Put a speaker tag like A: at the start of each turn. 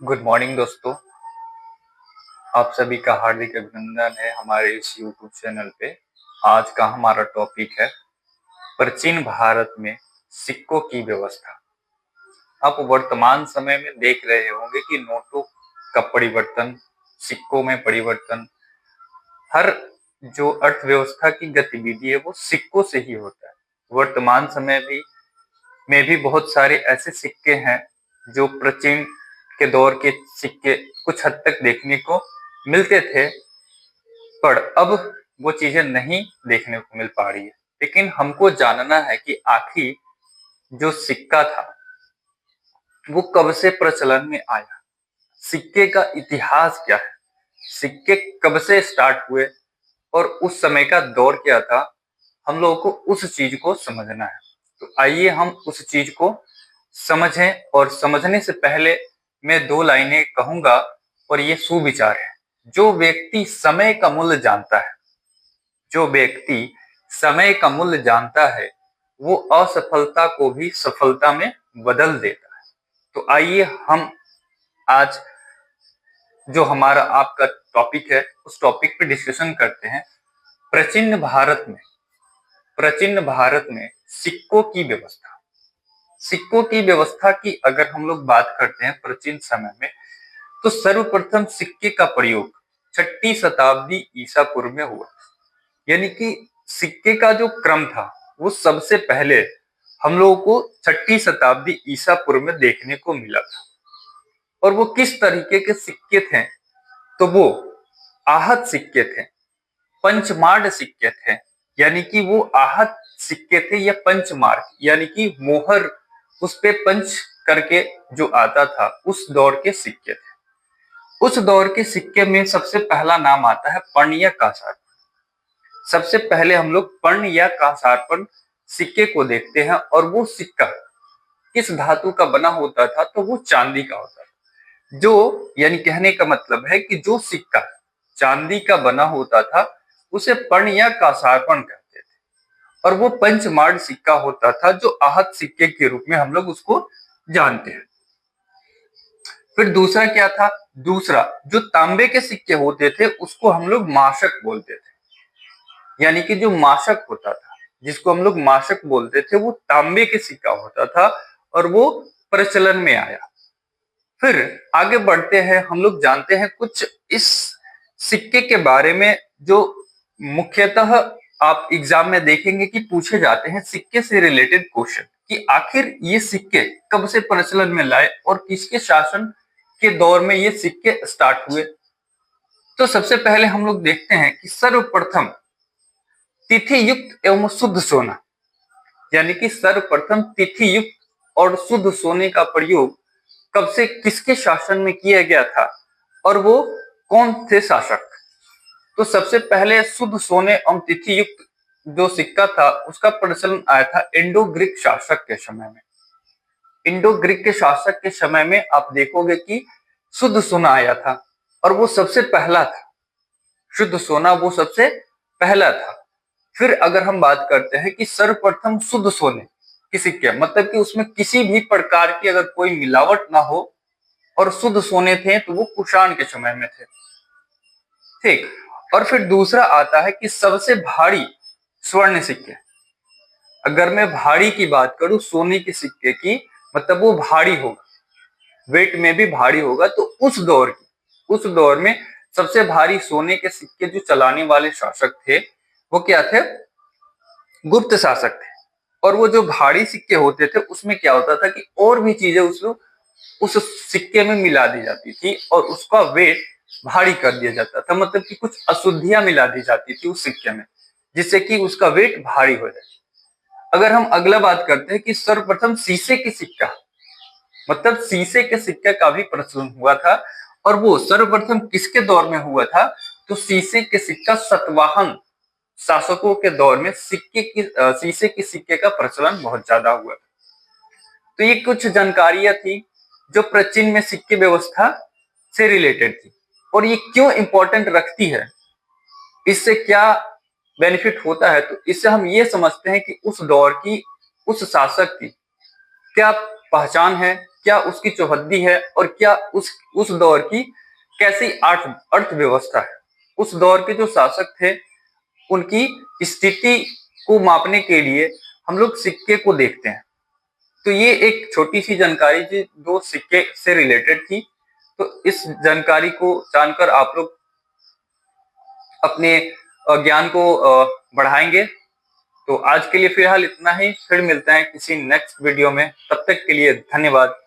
A: Good morning दोस्तों। आप सभी का हार्दिक अभिनंदन है हमारे इस यूट्यूब चैनल पे। आज का हमारा टॉपिक है प्राचीन भारत में सिक्कों की व्यवस्था। आप वर्तमान समय में देख रहे होंगे कि नोटों का परिवर्तन, सिक्कों में परिवर्तन, हर जो अर्थव्यवस्था की गतिविधि है वो सिक्कों से ही होता है। वर्तमान समय में भी बहुत सारे ऐसे सिक्के हैं जो प्राचीन के दौर के सिक्के कुछ हद तक देखने को मिलते थे, पर अब वो चीजें नहीं देखने को मिल पा रही है। लेकिन हमको जानना है कि आखिर जो सिक्का था वो कब से प्रचलन में आया, सिक्के का इतिहास क्या है, सिक्के कब से स्टार्ट हुए और उस समय का दौर क्या था। हम लोगों को उस चीज को समझना है। तो आइए हम उस चीज को समझें, और समझने से पहले मैं दो लाइनें कहूंगा और ये सुविचार है। जो व्यक्ति समय का मूल्य जानता है, जो व्यक्ति समय का मूल्य जानता है, वो असफलता को भी सफलता में बदल देता है। तो आइए हम आज जो हमारा आपका टॉपिक है उस टॉपिक पे डिस्कशन करते हैं। प्राचीन भारत में प्राचीन भारत में सिक्कों की व्यवस्था। सिक्कों की व्यवस्था की अगर हम लोग बात करते हैं प्राचीन समय में, तो सर्वप्रथम सिक्के का प्रयोग 6ठी शताब्दी ईसा पूर्व में हुआ। यानी कि सिक्के का जो क्रम था वो सबसे पहले हम लोगों को 6ठी शताब्दी ईसा पूर्व में देखने को मिला था। और वो किस तरीके के सिक्के थे? तो वो आहत सिक्के थे, पंचमार्क सिक्के थे। यानी कि वो आहत सिक्के थे या पंचमार्क, यानी कि मोहर उस पे पंच करके जो आता था, उस दौर के सिक्के थे। उस दौर के सिक्के में सबसे पहला नाम आता है पर्ण या कांसार। सबसे पहले हम लोग पर्ण या कांसारपन सिक्के को देखते हैं, और वो सिक्का किस धातु का बना होता था? तो वो चांदी का होता था। जो यानी कहने का मतलब है कि जो सिक्का चांदी का बना होता था उसे पर्ण या कांसारपन कहते थे। और वो पंचमार्क सिक्का होता था जो आहत सिक्के के रूप में हम लोग उसको जानते हैं। फिर दूसरा क्या था? दूसरा जो तांबे के सिक्के होते थे उसको हम लोग माशक बोलते थे। यानी कि जो माशक होता था, जिसको हम लोग माशक बोलते थे, वो तांबे के सिक्का होता था और वो प्रचलन में आया। फिर आगे बढ़ते हैं, हम लोग जानते हैं कुछ इस सिक्के के बारे में जो मुख्यतः आप एग्जाम में देखेंगे कि पूछे जाते हैं सिक्के से रिलेटेड क्वेश्चन, कि आखिर ये सिक्के कब से प्रचलन में लाए और किसके शासन के दौर में ये सिक्के स्टार्ट हुए। तो सबसे पहले हम लोग देखते हैं कि सर्वप्रथम तिथि युक्त एवं शुद्ध सोना, यानी कि सर्वप्रथम तिथि युक्त और शुद्ध सोने का प्रयोग कब से किसके शासन में किया गया था और वो कौन थे शासक? तो सबसे पहले शुद्ध सोने एवं तिथि युक्त जो सिक्का था उसका प्रचलन आया था इंडो ग्रीक शासक के समय में। इंडो ग्रीक के शासक के समय में आप देखोगे कि शुद्ध सोना आया था और वो सबसे पहला था। शुद्ध सोना वो सबसे पहला था। फिर अगर हम बात करते हैं कि सर्वप्रथम शुद्ध सोने की सिक्के, मतलब कि उसमें किसी भी प्रकार की अगर कोई मिलावट ना हो और शुद्ध सोने थे, तो वो कुषाण के समय में थे। ठीक। और फिर दूसरा आता है कि सबसे भारी स्वर्ण सिक्के। अगर मैं भारी की बात करूं सोने के सिक्के की, मतलब वो भारी होगा, वेट में भी भारी होगा। तो उस दौर में सबसे भारी सोने के सिक्के जो चलाने वाले शासक थे वो क्या थे? गुप्त शासक थे। और वो जो भारी सिक्के होते थे उसमें क्या होता था कि और भी चीजें उस सिक्के में मिला दी जाती थी और उसका वेट भारी कर दिया जाता था। मतलब कि कुछ अशुद्धियां मिला दी जाती थी उस सिक्के में, जिससे कि उसका वेट भारी हो जाए। अगर हम अगला बात करते हैं कि सर्वप्रथम शीशे की सिक्का, मतलब शीशे के सिक्के का भी प्रचलन हुआ था। और वो सर्वप्रथम किसके दौर में हुआ था? तो शीशे के सिक्का सतवाहन शासकों के दौर में शीशे के सिक्के का प्रचलन बहुत ज्यादा हुआ। तो ये कुछ जानकारियां थी जो प्राचीन में सिक्के व्यवस्था से रिलेटेड थी। और ये क्यों इंपॉर्टेंट रखती है, इससे क्या बेनिफिट होता है? तो इससे हम ये समझते हैं कि उस दौर की, उस शासक की क्या पहचान है, क्या उसकी चौहद्दी है और क्या उस दौर की कैसी अर्थव्यवस्था है। उस दौर के जो शासक थे उनकी स्थिति को मापने के लिए हम लोग सिक्के को देखते हैं। तो ये एक छोटी सी जानकारी थी जो सिक्के से रिलेटेड थी। तो इस जानकारी को जानकर आप लोग अपने ज्ञान को बढ़ाएंगे। तो आज के लिए फिलहाल इतना ही, फिर मिलते हैं किसी नेक्स्ट वीडियो में। तब तक के लिए धन्यवाद।